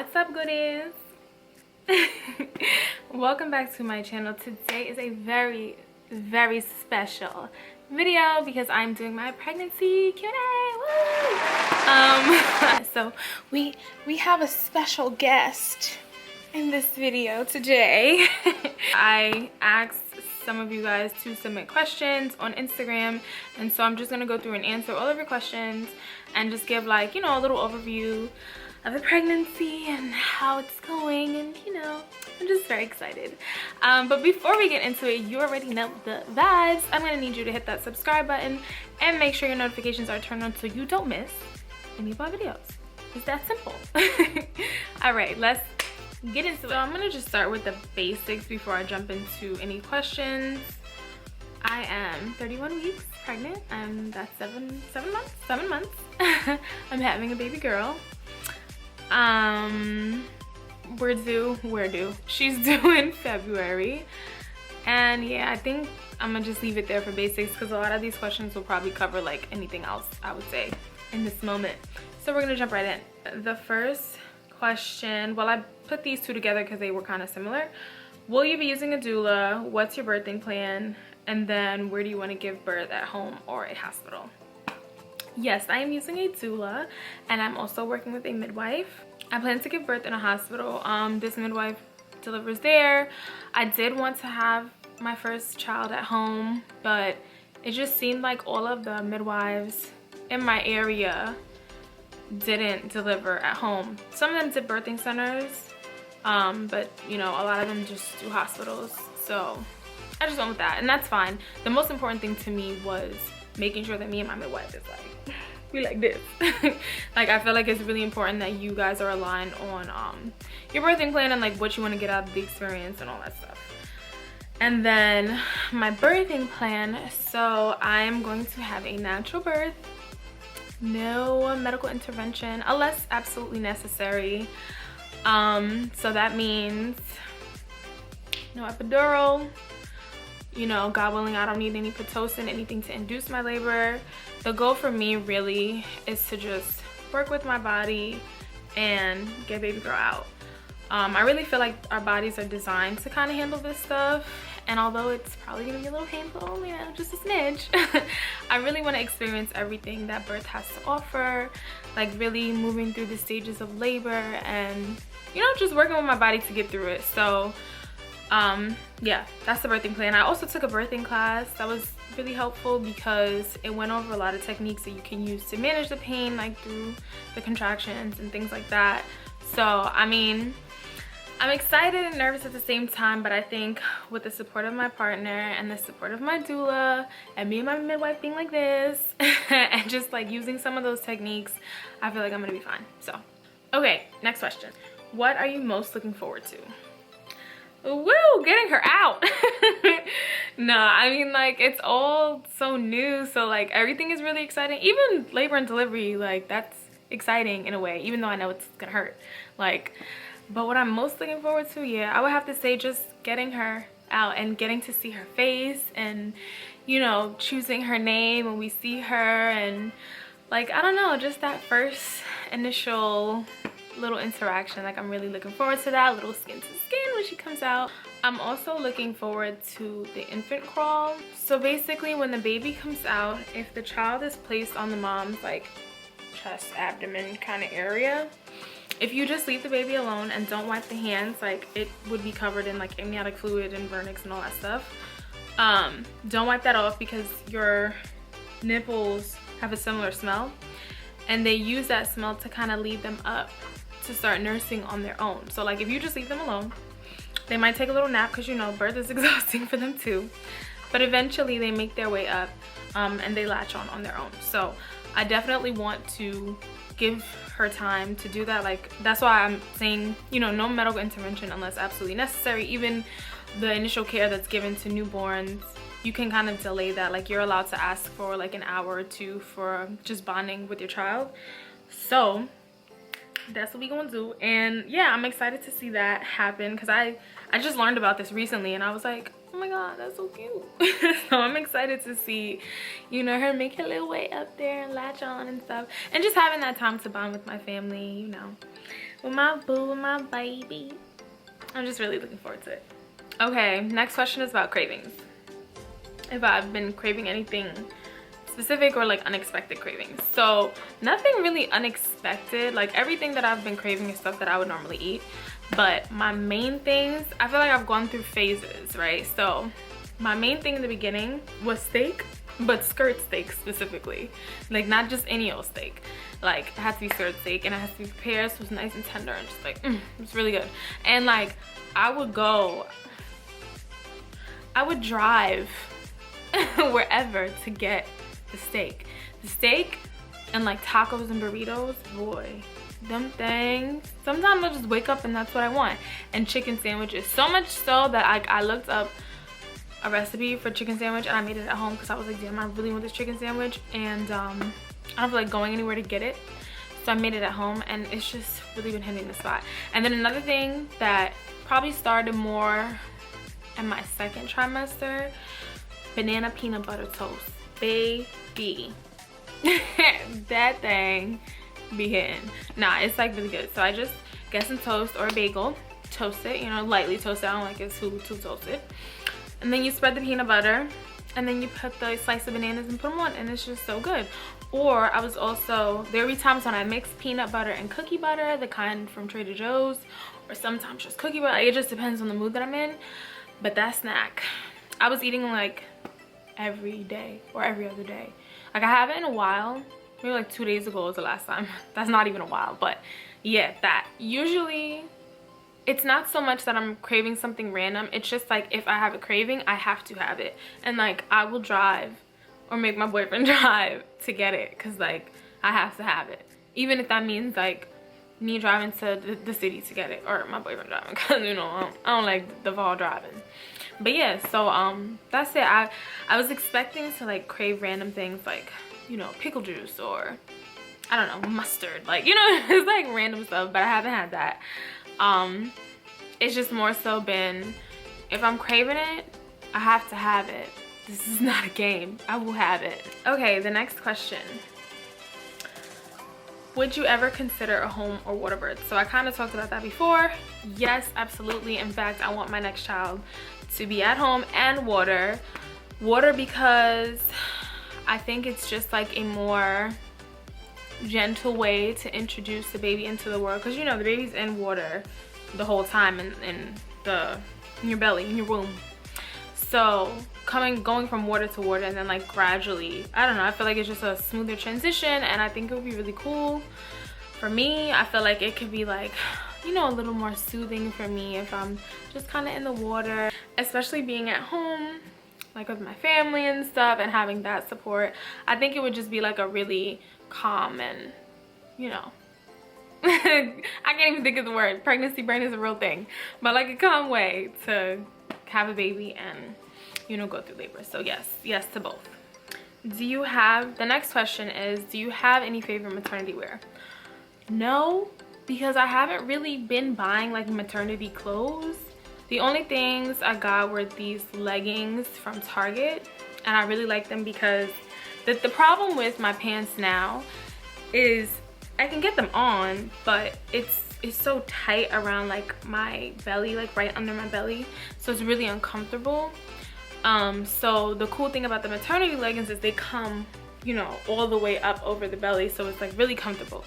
What's up, goodies? Welcome back to my channel. Today is a very special video because I'm doing my pregnancy Q&A. Woo! So we have a special guest in this video today. I asked some of you guys to submit questions on Instagram, and so I'm just gonna go through and answer all of your questions and just give, like, you know, a little overview of the pregnancy and how it's going, and you know, I'm just very excited. But before we get into it, you already know the vibes. I'm gonna need you to hit that subscribe button and make sure your notifications are turned on so you don't miss any of my videos. It's that simple. All right, let's get into it. So I'm gonna just start with the basics before I jump into any questions. I am 31 weeks pregnant, and that's seven months. I'm having a baby girl. She's due in February, and yeah, I think I'm gonna just leave it there for basics because a lot of these questions will probably cover like anything else, I would say, in this moment. So we're gonna jump right in. The first question, well, I put these two together because they were kind of similar. Will you be using a doula? What's your birthing plan? And then where do you want to give birth, at home or a hospital? Yes, I am using a doula, and I'm also working with a midwife. I plan to give birth in a hospital. This midwife delivers there. I did want to have my first child at home, but it just seemed like all of the midwives in my area didn't deliver at home. Some of them did birthing centers, but you know, a lot of them just do hospitals. So I just went with that, and that's fine. The most important thing to me was making sure that me and my midwife is like, we like this. Like, I feel like it's really important that you guys are aligned on your birthing plan and like what you want to get out of the experience and all that stuff. And then my birthing plan, so I'm going to have a natural birth, no medical intervention unless absolutely necessary. So that means no epidural. You know, God willing, I don't need any Pitocin, anything to induce my labor. The goal for me really is to just work with my body and get baby girl out. I really feel like our bodies are designed to kind of handle this stuff. And although it's probably gonna be a little painful, you know, just a smidge, I really want to experience everything that birth has to offer, like really moving through the stages of labor and, you know, just working with my body to get through it. So yeah, that's the birthing plan. I also took a birthing class that was really helpful because it went over a lot of techniques that you can use to manage the pain, like through the contractions and things like that. So I mean, I'm excited and nervous at the same time, but I think with the support of my partner and the support of my doula and me and my midwife being like this and just like using some of those techniques, I feel like I'm gonna be fine. So okay, next question. What are you most looking forward to? Woo, getting her out. No, I mean, like, it's all so new, so like everything is really exciting. Even labor and delivery, like, that's exciting in a way, even though I know it's gonna hurt, like. But what I'm most looking forward to, yeah, I would have to say just getting her out and getting to see her face and, you know, choosing her name when we see her, and like, I don't know, just that first initial little interaction. Like, I'm really looking forward to that, little skin to skin when she comes out. I'm also looking forward to the infant crawl. So basically, when the baby comes out, if the child is placed on the mom's like chest, abdomen kind of area, if you just leave the baby alone and don't wipe the hands, like, it would be covered in like amniotic fluid and vernix and all that stuff. Don't wipe that off because your nipples have a similar smell, and they use that smell to kind of lead them up to start nursing on their own. So like, if you just leave them alone, they might take a little nap because, you know, birth is exhausting for them too, but eventually they make their way up and they latch on their own. So I definitely want to give her time to do that. Like, that's why I'm saying, you know, no medical intervention unless absolutely necessary. Even the initial care that's given to newborns, you can kind of delay that. Like, you're allowed to ask for like an hour or two for just bonding with your child. So that's what we gonna do. And yeah, I'm excited to see that happen because I just learned about this recently and I was like, oh my god, that's so cute. So I'm excited to see, you know, her make her little way up there and latch on and stuff, and just having that time to bond with my family, you know. with my boo, with my baby. I'm just really looking forward to it. Okay, next question is about cravings. If I've been craving anything specific or like unexpected cravings. So nothing really unexpected. Like everything that I've been craving is stuff that I would normally eat. But my main things, I feel like I've gone through phases, right? So my main thing in the beginning was steak, but skirt steak specifically. Like not just any old steak. Like it has to be skirt steak and it has to be prepared so it's nice and tender and just like, it's really good. And like I would drive wherever to get the steak and like tacos and burritos, boy, them things. Sometimes I'll just wake up and that's what I want. And chicken sandwiches, so much so that I looked up a recipe for chicken sandwich and I made it at home because I was like, damn, I really want this chicken sandwich and I don't feel like going anywhere to get it, so I made it at home and it's just really been hitting the spot. And then another thing that probably started more in my second trimester, banana peanut butter toast. Baby, that thing be hitting. Nah, it's like really good. So I just get some toast or a bagel, toast it, you know, lightly toast it. I don't like it too toasted. And then you spread the peanut butter and then you put the slice of bananas and put them on and it's just so good. Or I was also, there were times when I mixed peanut butter and cookie butter, the kind from Trader Joe's, or sometimes just cookie butter. It just depends on the mood that I'm in. But that snack, I was eating like every day or every other day. Like I haven't in a while. Maybe like 2 days ago was the last time. That's not even a while, but yeah, that. Usually it's not so much that I'm craving something random. It's just like if I have a craving, I have to have it. And like I will drive or make my boyfriend drive to get it because like I have to have it. Even if that means like me driving to the city to get it or my boyfriend driving because you know I don't like the fall driving. But yeah, so that's it. I was expecting to like crave random things like, you know, pickle juice or I don't know, mustard, like, you know, it's like random stuff, but I haven't had that. It's just more so been, if I'm craving it, I have to have it. This is not a game. I will have it. Okay, the next question. Would you ever consider a home or water birth? So I kind of talked about that before. Yes, absolutely. In fact, I want my next child to be at home and water because I think it's just like a more gentle way to introduce the baby into the world, because you know the baby's in water the whole time in your belly, in your womb. So going from water to water and then like gradually, I don't know, I feel like it's just a smoother transition and I think it would be really cool for me. I feel like it could be like, you know, a little more soothing for me if I'm just kind of in the water, especially being at home like with my family and stuff and having that support. I think it would just be like a really calm and, you know, I can't even think of the word, pregnancy brain is a real thing, but like a calm way to have a baby and, you know, go through labor. So yes to both. The next question is, do you have any favorite maternity wear? No, because I haven't really been buying like maternity clothes. The only things I got were these leggings from Target and I really like them because the problem with my pants now is I can get them on, but it's so tight around like my belly, like right under my belly, so it's really uncomfortable. So the cool thing about the maternity leggings is they come, you know, all the way up over the belly, so it's like really comfortable.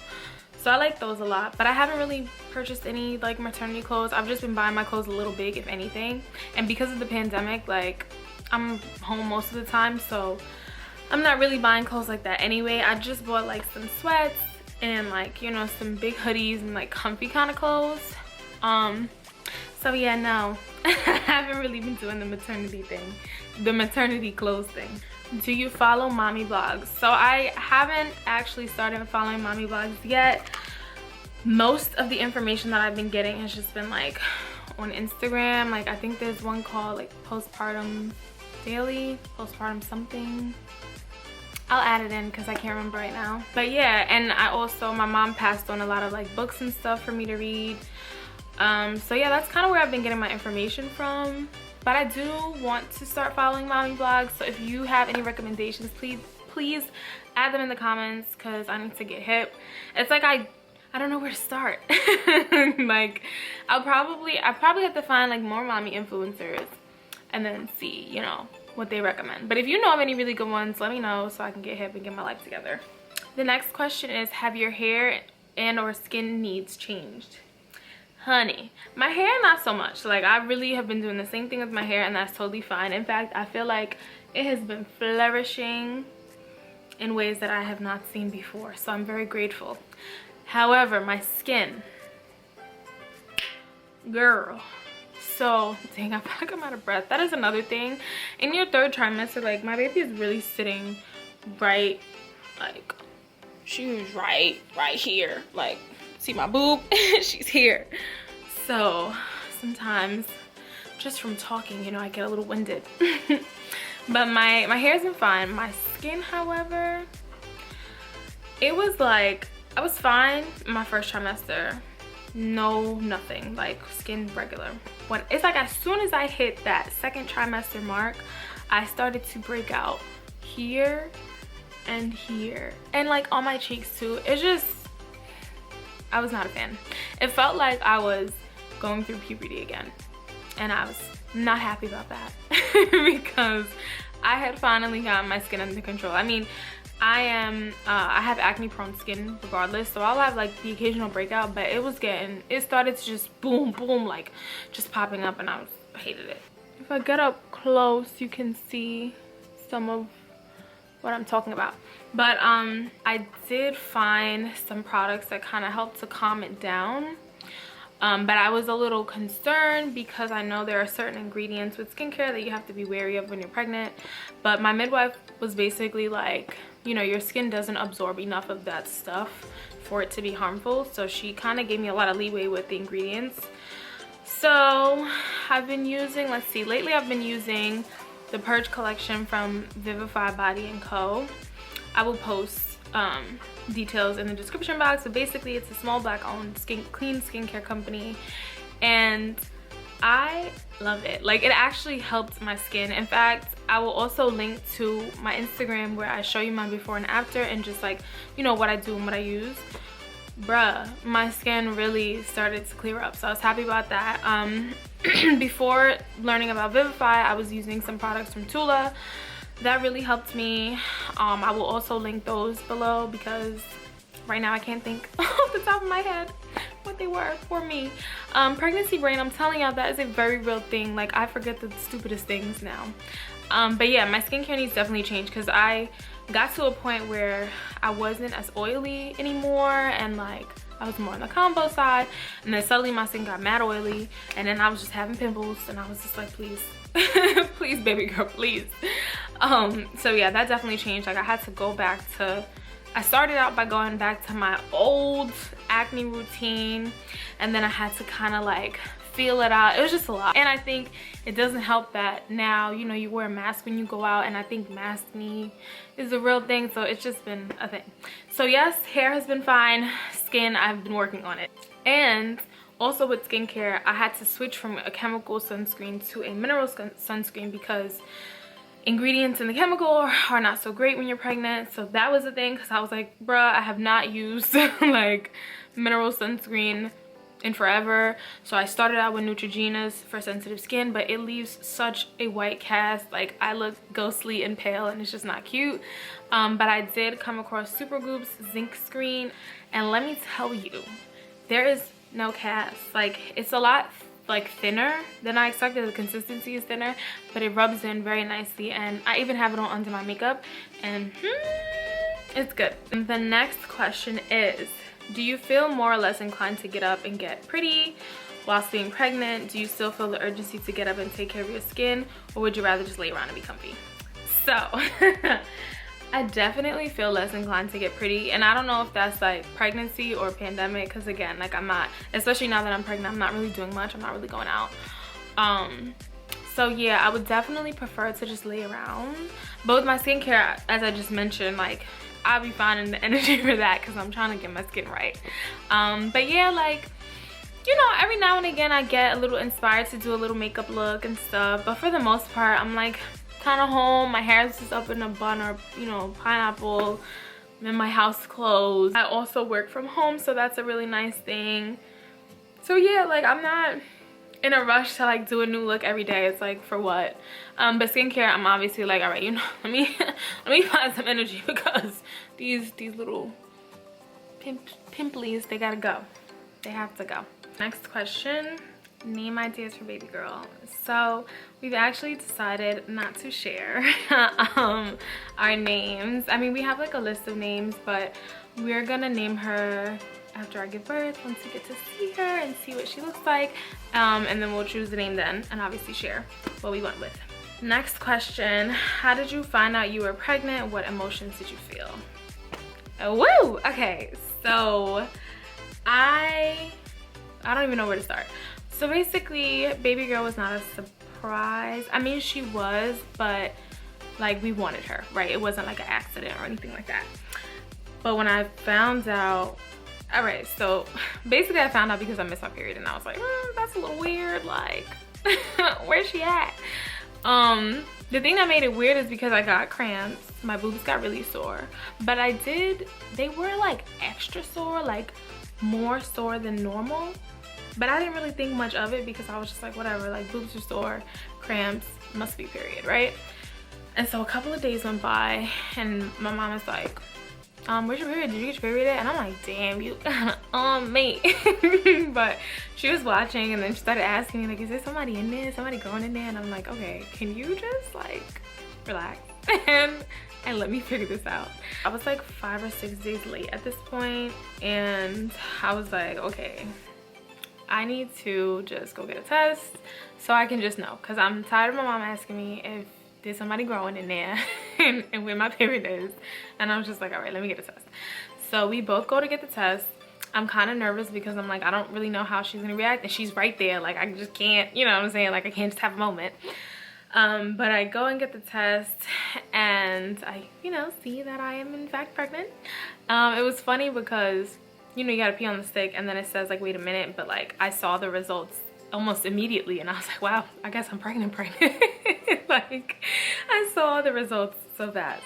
So I like those a lot, but I haven't really purchased any like maternity clothes. I've just been buying my clothes a little big, if anything, and because of the pandemic, like I'm home most of the time, so I'm not really buying clothes like that anyway. I just bought like some sweats and like, you know, some big hoodies and like comfy kind of clothes. So yeah, no, I haven't really been doing the maternity thing, the maternity clothes thing. Do you follow mommy blogs? So I haven't actually started following mommy blogs yet. Most of the information that I've been getting has just been like on Instagram. Like I think there's one called like Postpartum Daily, Postpartum something. I'll add it in because I can't remember right now. But yeah, and my mom passed on a lot of like books and stuff for me to read. So yeah, that's kind of where I've been getting my information from. But I do want to start following mommy blogs, so if you have any recommendations, please add them in the comments because I need to get hip. It's like I I don't know where to start. Like, I probably have to find like more mommy influencers and then see, you know, what they recommend. But if you know of any really good ones, let me know so I can get hip and get my life together. The next question is, have your hair and or skin needs changed? Honey, my hair not so much. Like, I really have been doing the same thing with my hair, and that's totally fine. In fact, I feel like it has been flourishing in ways that I have not seen before, so I'm very grateful. However, my skin, girl, so dang, I feel like I'm out of breath. That is another thing. In your third trimester, like, my baby is really sitting right, like, she was right here, like, see my boob? She's here. So sometimes just from talking, you know, I get a little winded. But my hair's been fine. My skin, however, it was like, I was fine my first trimester. No, nothing, like skin regular. When it's like, as soon as I hit that second trimester mark, I started to break out here and here, and like on my cheeks too. It's just, I was not a fan. It felt like I was going through puberty again, and I was not happy about that because I had finally gotten my skin under control. I mean, I have acne prone skin regardless, so I'll have like the occasional breakout, but it started to just boom, like just popping up, and I hated it. If I get up close, you can see some of what I'm talking about. But I did find some products that kind of helped to calm it down. But I was a little concerned because I know there are certain ingredients with skincare that you have to be wary of when you're pregnant. But my midwife was basically like, you know, your skin doesn't absorb enough of that stuff for it to be harmful. So she kind of gave me a lot of leeway with the ingredients. So I've been using, let's see, lately I've been using the Purge collection from Vivify Body & Co. I will post details in the description box, but basically it's a small black-owned clean skincare company, and I love it. Like, it actually helped my skin. In fact, I will also link to my Instagram where I show you my before and after, and just like, you know, what I do and what I use. Bruh, my skin really started to clear up, so I was happy about that. Before learning about Vivify, I was using some products from Tula that really helped me. I will also link those below because right now I can't think off the top of my head what they were for me. Pregnancy brain, I'm telling y'all, that is a very real thing. Like, I forget the stupidest things now. But yeah, my skincare needs definitely changed because I got to a point where I wasn't as oily anymore, and like I was more on the combo side, and then suddenly my skin got mad oily, and then I was just having pimples, and I was just like, please please baby girl, please. So yeah, that definitely changed. Like, I had to go back to, I started out by going back to my old acne routine, and then I had to kind of like feel it out. It was just a lot, and I think it doesn't help that now, you know, you wear a mask when you go out, and I think maskne is a real thing, so it's just been a thing. So yes, hair has been fine. Skin, I've been working on it. And also with skincare, I had to switch from a chemical sunscreen to a mineral sunscreen because ingredients in the chemical are not so great when you're pregnant. So that was the thing, because I was like, bruh, I have not used like mineral sunscreen in forever. So I started out with Neutrogena's for sensitive skin, but it leaves such a white cast. Like, I look ghostly and pale, and it's just not cute. But I did come across Supergoop's Zinc Screen, and let me tell you, there is no cast. Like, it's a lot like thinner than I expected. The consistency is thinner, but it rubs in very nicely, and I even have it on under my makeup, and it's good. And the next question is, do you feel more or less inclined to get up and get pretty whilst being pregnant? Do you still feel the urgency to get up and take care of your skin, or would you rather just lay around and be comfy? So I definitely feel less inclined to get pretty, and I don't know if that's like pregnancy or pandemic, because again, like, I'm not, especially now that I'm pregnant, I'm not really doing much. I'm not really going out. So yeah, I would definitely prefer to just lay around. But with my skincare, as I just mentioned, like, I'll be finding the energy for that because I'm trying to get my skin right. But yeah, like, you know, every now and again I get a little inspired to do a little makeup look and stuff, but for the most part I'm like kind of home. My hair is just up in a bun or, you know, pineapple and my house clothes. I also work from home, so that's a really nice thing. So yeah, like I'm not in a rush to like do a new look every day. It's like, for what? But skincare, I'm obviously like, all right, you know, let me find some energy, because these little pimplies, they gotta go. They have to go. Next question, name ideas for baby girl. So we've actually decided not to share our names. I mean, we have like a list of names, but we're gonna name her after I give birth, once we get to see her and see what she looks like, and then we'll choose the name then, and obviously share what we went with. Next question, how did you find out you were pregnant? What emotions did you feel? Oh, woo! Okay, so I don't even know where to start. So basically, baby girl was not a surprise. I mean, she was, but like we wanted her, right? It wasn't like an accident or anything like that. But when I found out, all right, so basically I found out because I missed my period, and I was like, that's a little weird, like where's she at? The thing that made it weird is because I got cramps, my boobs got really sore, but they were like extra sore, like more sore than normal, but I didn't really think much of it because I was just like, whatever, like boobs are sore, cramps, must be period, right? And so a couple of days went by, and my mom was like, where's your period? Did you get your period yet? And I'm like, damn, you on me. But she was watching, and then she started asking me, like, is there somebody in there? Somebody going in there? And I'm like, okay, can you just like relax and let me figure this out? I was like 5 or 6 days late at this point, and I was like, okay, I need to just go get a test so I can just know, because I'm tired of my mom asking me if there's somebody growing in there and where my period is. And I was just like, all right, let me get a test. So we both go to get the test. I'm kind of nervous because I'm like, I don't really know how she's gonna react, and she's right there. Like, I just can't, you know what I'm saying? Like, I can't just have a moment. But I go and get the test, and I, you know, see that I am in fact pregnant. It was funny because, you know, you gotta pee on the stick, and then it says like, wait a minute, but like I saw the results almost immediately, and I was like, wow, I guess I'm pregnant. Like, I saw the results so fast,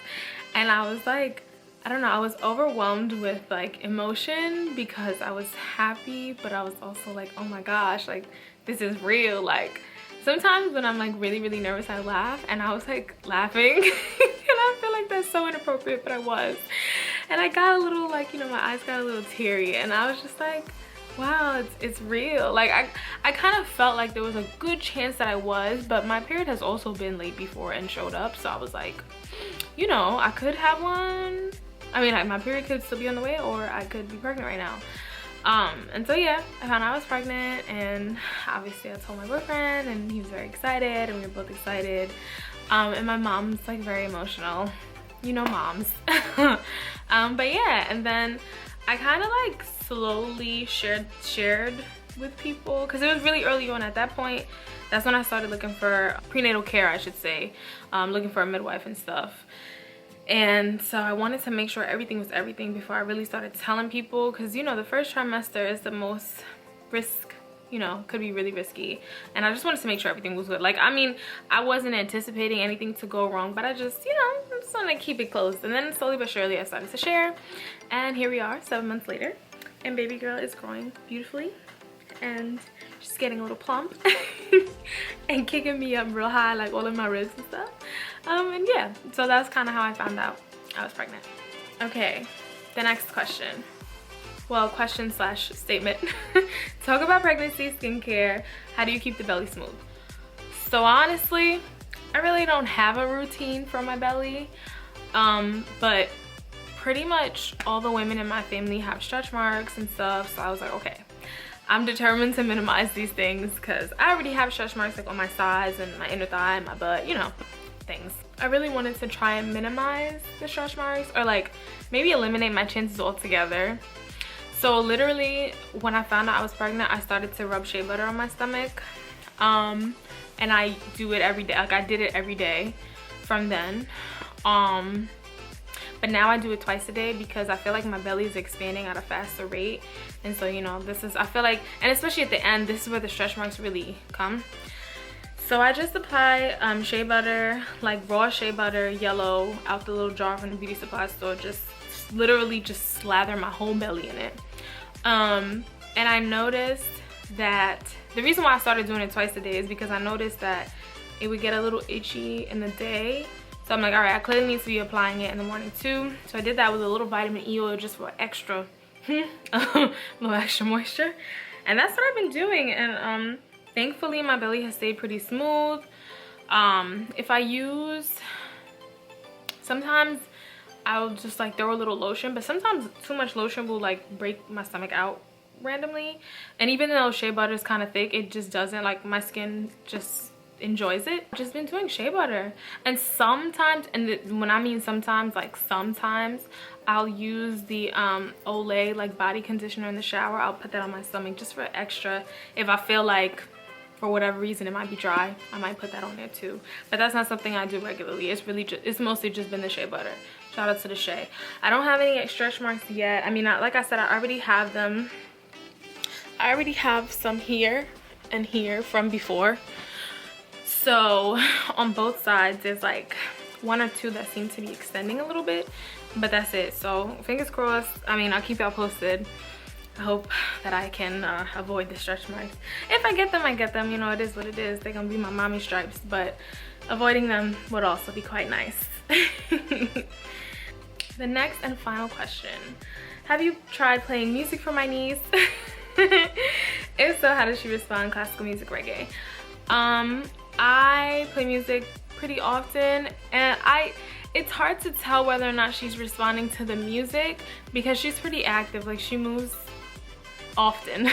and I was like, I don't know, I was overwhelmed with like emotion because I was happy, but I was also like, oh my gosh, like this is real. Like sometimes when I'm like really nervous, I laugh, and I was like laughing and I feel like that's so inappropriate, but I was, and I got a little like, you know, my eyes got a little teary, and I was just like, wow, it's real. Like I kind of felt like there was a good chance that I was, but my period has also been late before and showed up, so I was like, you know, I could have one. I mean, like, my period could still be on the way, or I could be pregnant right now. And so yeah, I found out I was pregnant, and obviously I told my boyfriend, and he was very excited, and we were both excited. And my mom's like very emotional, you know, moms. But yeah, and then I kind of like slowly shared with people, because it was really early on at that point. That's when I started looking for prenatal care, I should say, looking for a midwife and stuff. And so I wanted to make sure everything was everything before I really started telling people, because, you know, the first trimester is the most risk, you know, could be really risky, and I just wanted to make sure everything was good. Like, I mean, I wasn't anticipating anything to go wrong, but I just, you know, I just wanted to keep it close. And then slowly but surely I started to share, and here we are 7 months later, and baby girl is growing beautifully, and she's getting a little plump and kicking me up real high, like all in my ribs and stuff. And yeah, so that's kind of how I found out I was pregnant. Okay, the next question. Well, question slash statement. Talk about pregnancy, skincare. How do you keep the belly smooth? So honestly, I really don't have a routine for my belly, but pretty much all the women in my family have stretch marks and stuff, so I was like, okay, I'm determined to minimize these things, because I already have stretch marks like on my sides and my inner thigh and my butt, you know, things. I really wanted to try and minimize the stretch marks, or like maybe eliminate my chances altogether. So literally when I found out I was pregnant, I started to rub shea butter on my stomach, and I do it every day. Like, I did it every day from then. But now I do it twice a day because I feel like my belly is expanding at a faster rate. And so, you know, this is, I feel like, and especially at the end, this is where the stretch marks really come. So I just apply shea butter, like raw shea butter, yellow, out the little jar from the beauty supply store, just literally just slather my whole belly in it. And I noticed that the reason why I started doing it twice a day is because I noticed that it would get a little itchy in the day. So I'm like, all right, I clearly need to be applying it in the morning too. So I did that with a little vitamin E oil just for extra, little extra moisture. And that's what I've been doing. And thankfully my belly has stayed pretty smooth. If I use, sometimes I'll just like throw a little lotion, but sometimes too much lotion will like break my stomach out randomly. And even though shea butter is kind of thick, it just doesn't, like my skin just enjoys it. I've just been doing shea butter. And sometimes, and when I mean sometimes, like sometimes I'll use the Olay like body conditioner in the shower. I'll put that on my stomach just for extra. If I feel like for whatever reason it might be dry, I might put that on there too. But that's not something I do regularly. It's really just, it's mostly just been the shea butter. Shout out to the shea. I don't have any stretch marks yet. I mean, like I said, I already have them. I already have some here and here from before. So on both sides there's like 1 or 2 that seem to be extending a little bit, but that's it. So fingers crossed. I mean, I'll keep y'all posted. I hope that I can avoid the stretch marks. If I get them, I get them. You know, it is what it is. They're gonna be my mommy stripes, but avoiding them would also be quite nice. The next and final question: have you tried playing music for my niece? If so, how does she respond? Classical music, reggae. I play music pretty often, and it's hard to tell whether or not she's responding to the music because she's pretty active. Like, she moves often.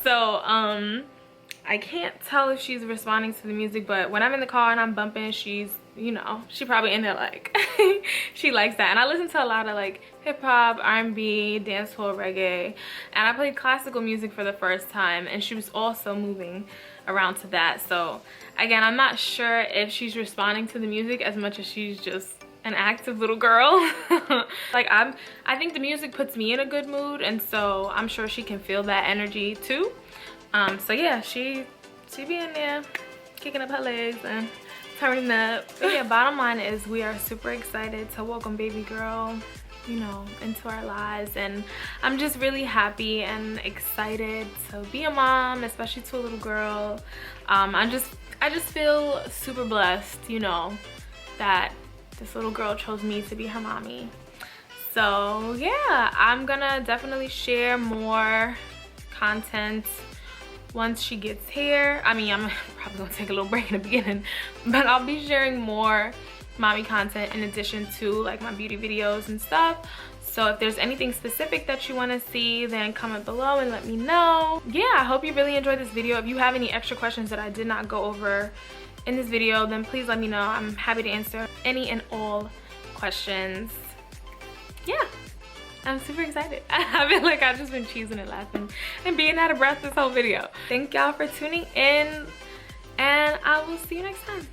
So I can't tell if she's responding to the music, but when I'm in the car and I'm bumping, she's, you know, she probably in there like she likes that. And I listen to a lot of like hip-hop, R&B, dancehall, reggae, and I played classical music for the first time, and she was also moving around to that. So again, I'm not sure if she's responding to the music as much as she's just an active little girl. Like, I think the music puts me in a good mood, and so I'm sure she can feel that energy too. So yeah, she be in there kicking up her legs and turning up. But yeah, bottom line is we are super excited to welcome baby girl, you know, into our lives, and I'm just really happy and excited to be a mom, especially to a little girl. I just feel super blessed, you know, that this little girl chose me to be her mommy. So yeah, I'm gonna definitely share more content once she gets here. I mean, I'm probably gonna take a little break in the beginning, but I'll be sharing more mommy content in addition to like my beauty videos and stuff. So if there's anything specific that you want to see, then comment below and let me know. Yeah, I hope you really enjoyed this video. If you have any extra questions that I did not go over in this video, then please let me know. I'm happy to answer any and all questions. Yeah, I'm super excited. I feel like I've just been cheesing and laughing and being out of breath this whole video. Thank y'all for tuning in, and I will see you next time.